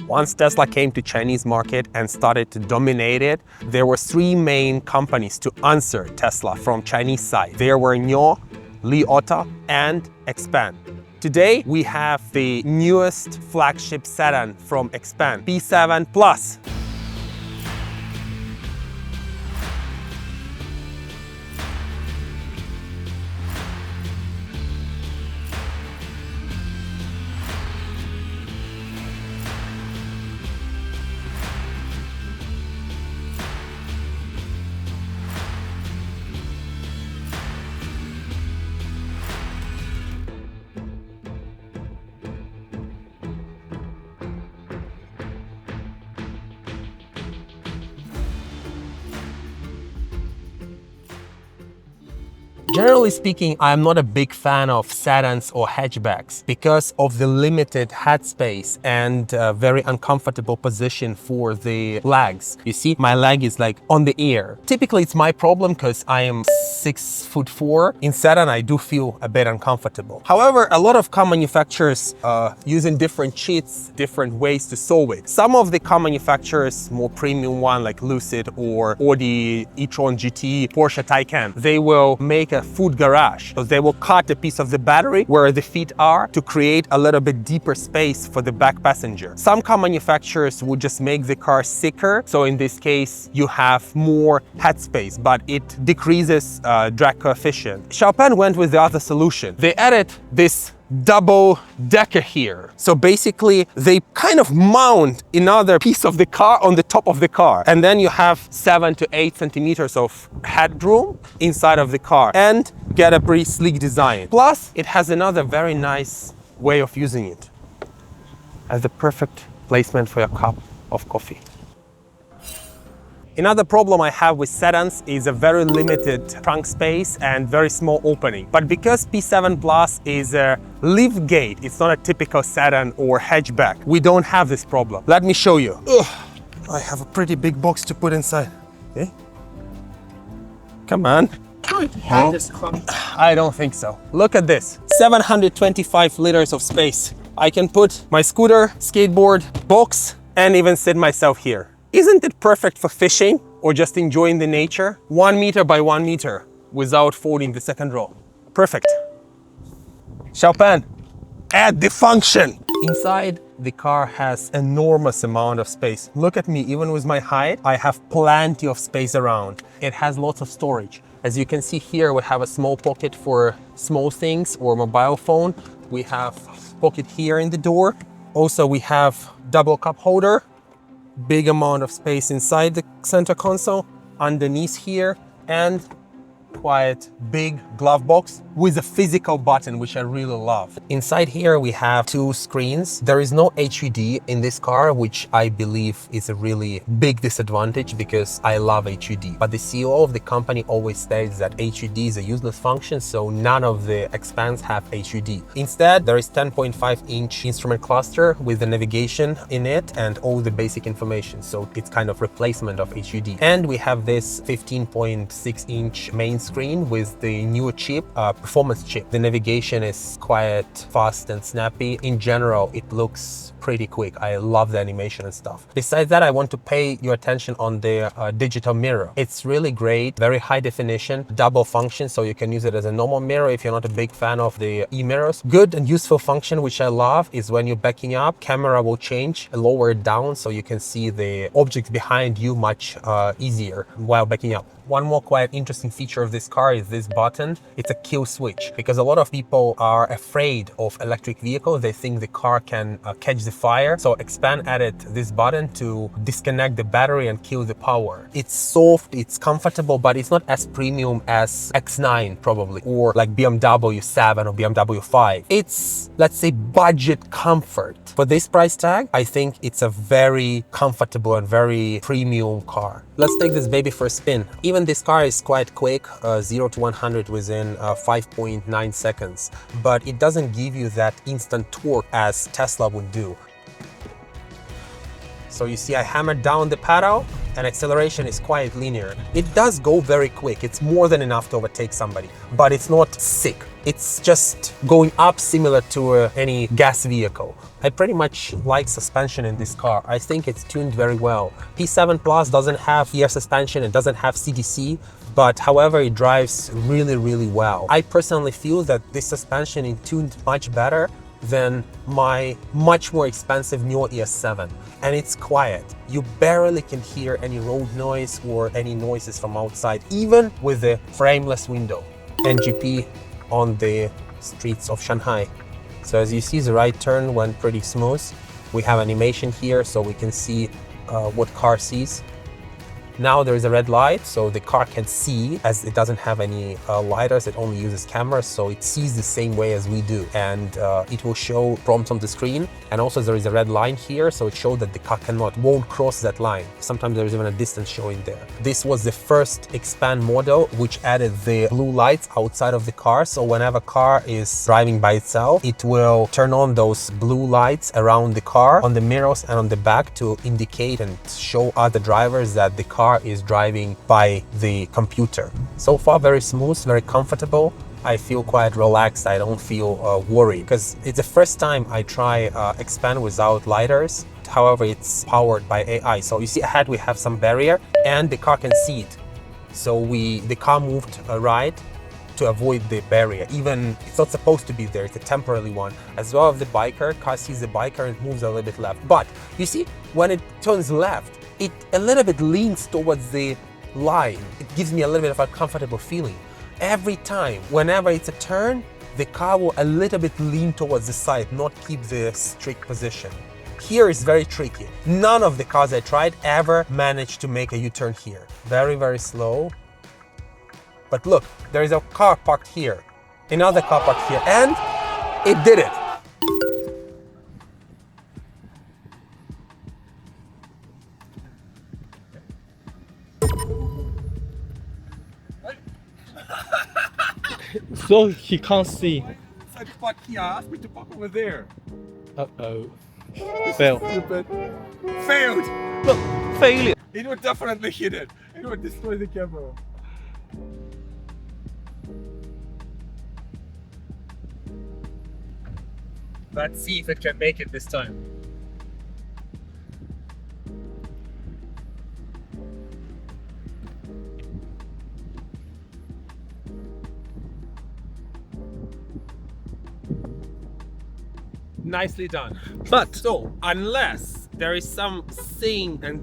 Once Tesla came to Chinese market and started to dominate it, there were three main companies to answer Tesla from Chinese side. There were NIO, Li Auto, and XPeng. Today, we have the newest flagship sedan from XPeng, P7 Plus. Generally speaking, I'm not a big fan of sedans or hatchbacks because of the limited headspace and very uncomfortable position for the legs. You see, my leg is like on the air. Typically, it's my problem because I am 6'4". In sedan, I do feel a bit uncomfortable. However, a lot of car manufacturers using different cheats, different ways to solve it. Some of the car manufacturers, more premium one like Lucid or Audi e-tron GT, Porsche Taycan, they will make a foot garage. So they will cut a piece of the battery where the feet are to create a little bit deeper space for the back passenger. Some car manufacturers would just make the car thicker. So in this case, you have more headspace, but it decreases drag coefficient. XPeng went with the other solution. They added this double decker here. So basically they kind of mount another piece of the car on the top of the car. And then you have 7 to 8 centimeters of headroom inside of the car and get a pretty sleek design. Plus it has another very nice way of using it as the perfect placement for your cup of coffee. Another problem I have with sedans is a very limited trunk space and very small opening. But because P7 Plus is a lift gate, it's not a typical sedan or hatchback, we don't have this problem. Let me show you. Ugh, I have a pretty big box to put inside. Okay. Come on. I don't think so. Look at this, 725 liters of space. I can put my scooter, skateboard, box, and even sit myself here. Isn't it perfect for fishing or just enjoying the nature? 1 meter by 1 meter without folding the second row. Perfect. XPeng, add the function. Inside, the car has enormous amount of space. Look at me, even with my height, I have plenty of space around. It has lots of storage. As you can see here, we have a small pocket for small things or mobile phone. We have pocket here in the door. Also, we have double cup holder. Big amount of space inside the center console, underneath here, and quite big glove box with a physical button, which I really love. Inside here we have 2 screens. There is no HUD in this car, which I believe is a really big disadvantage because I love HUD. But the CEO of the company always states that HUD is a useless function, so none of the XPengs have HUD. Instead, there is 10.5-inch instrument cluster with the navigation in it and all the basic information. So it's kind of replacement of HUD. And we have this 15.6-inch main screen with the newer chip, performance chip. The navigation is quite fast and snappy. In general, it looks pretty quick. I love the animation and stuff. Besides that, I want to pay your attention on the digital mirror. It's really great, very high definition, double function, so you can use it as a normal mirror if you're not a big fan of the e-mirrors. Good and useful function, which I love, is when you're backing up, camera will change, lower it down, so you can see the objects behind you much easier while backing up. One more quite interesting feature of this car is this button. It's a kill switch because a lot of people are afraid of electric vehicles. They think the car can catch the fire. So XPeng added this button to disconnect the battery and kill the power. It's soft, it's comfortable, but it's not as premium as X9 probably, or like BMW 7 or BMW 5. It's, let's say, budget comfort. For this price tag, I think it's a very comfortable and very premium car. Let's take this baby for a spin. Even this car is quite quick, 0 to 100 within 5.9 seconds, but it doesn't give you that instant torque as Tesla would do. So you see I hammered down the pedal and acceleration is quite linear. It does go very quick. It's more than enough to overtake somebody, but it's not sick. it's just going up similar to any gas vehicle. I pretty much like suspension in this car. I think it's tuned very well. P7 Plus doesn't have rear suspension, it doesn't have CDC, but however, it drives really, really well. I personally feel that this suspension is tuned much better than my much more expensive Neo ES7, and it's quiet. You barely can hear any road noise or any noises from outside, even with the frameless window. NGP on the streets of Shanghai. So as you see, the right turn went pretty smooth. We have animation here so we can see what car sees. Now there is a red light, so the car can see, as it doesn't have any lidars, it only uses cameras, so it sees the same way as we do. And it will show prompts on the screen. And also there is a red line here, so it shows that the car won't cross that line. Sometimes there is even a distance showing there. This was the first XPeng model which added the blue lights outside of the car, so whenever car is driving by itself, it will turn on those blue lights around the car, on the mirrors and on the back, to indicate and show other drivers that the car is driving by the computer. So far, very smooth, very comfortable. I feel quite relaxed. I don't feel worried because it's the first time I try XPeng without lidars. However, it's powered by AI. So you see ahead we have some barrier and the car can see it. So the car moved right to avoid the barrier. Even it's not supposed to be there, it's a temporary one. As well as the biker, car sees the biker and moves a little bit left. But you see, when it turns left, it a little bit leans towards the line. It gives me a little bit of a comfortable feeling. Every time, whenever it's a turn, the car will a little bit lean towards the side, not keep the strict position. Here is very tricky. None of the cars I tried ever managed to make a U-turn here. Very, very slow. But look, there is a car parked here, another car parked here, and it did it. So he can't see. So fuck, he asked me to park over there. Uh-oh. Fail. Stupid. Failed! Look, failure. It would definitely hit it. It would destroy the camera. Let's see if it can make it this time. Nicely done. But So, unless there is some thing and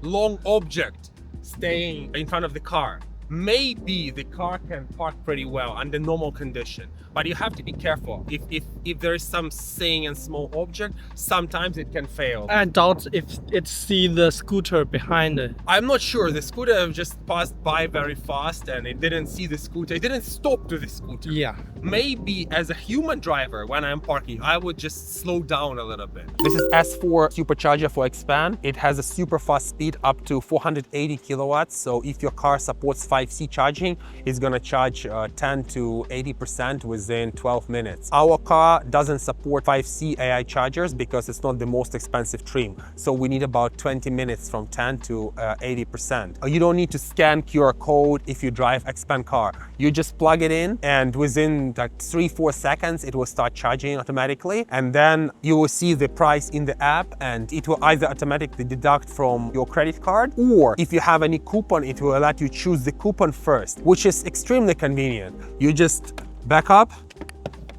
long object staying in front of the car, maybe the car can park pretty well under normal condition. But you have to be careful. If there is some thing and small object, sometimes it can fail. I doubt if it see the scooter behind it. I'm not sure. The scooter just passed by very fast and it didn't see the scooter. It didn't stop to the scooter. Yeah. Maybe as a human driver, when I'm parking, I would just slow down a little bit. This is S4 supercharger for XPeng. It has a super fast speed up to 480 kilowatts. So if your car supports 5C charging, it's gonna charge 10 to 80% within 12 minutes. Our car doesn't support 5C AI chargers because it's not the most expensive trim. So we need about 20 minutes from 10 to 80%. You don't need to scan QR code if you drive XPeng car. You just plug it in and within like 3-4 seconds, it will start charging automatically. And then you will see the price in the app and it will either automatically deduct from your credit card, or if you have any coupon, it will let you choose the coupon first, which is extremely convenient. You just back up,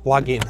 plug in,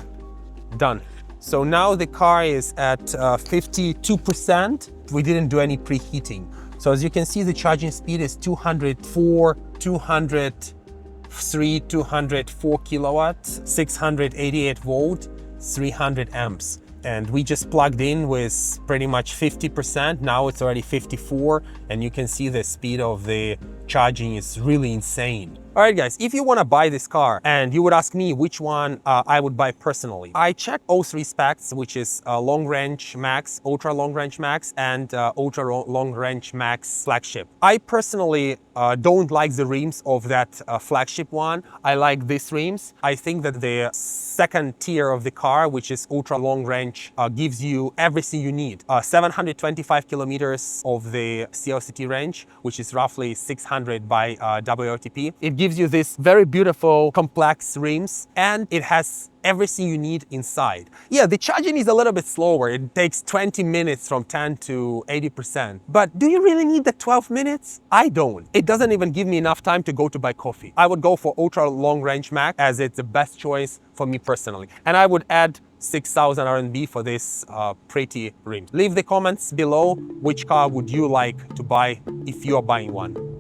done. So now the car is at 52%. We didn't do any preheating. So as you can see, the charging speed is 204, 203, 204 kilowatts, 688 volt, 300 amps. And we just plugged in with pretty much 50%. Now it's already 54, and you can see the speed of the charging is really insane. All right, guys, if you want to buy this car and you would ask me which one I would buy personally, I checked all three specs, which is long range max, ultra long range max, and ultra long range max flagship. I personally don't like the rims of that flagship one. I like these rims. I think that the second tier of the car, which is ultra long range, gives you everything you need. 725 kilometers of the CLCT range, which is roughly 600 800 by WLTP. It gives you this very beautiful, complex rims, and it has everything you need inside. Yeah, the charging is a little bit slower. It takes 20 minutes from 10 to 80%. But do you really need the 12 minutes? I don't. It doesn't even give me enough time to go to buy coffee. I would go for ultra long range Mac as it's the best choice for me personally. And I would add 6,000 RMB for this pretty rim. Leave the comments below which car would you like to buy if you are buying one.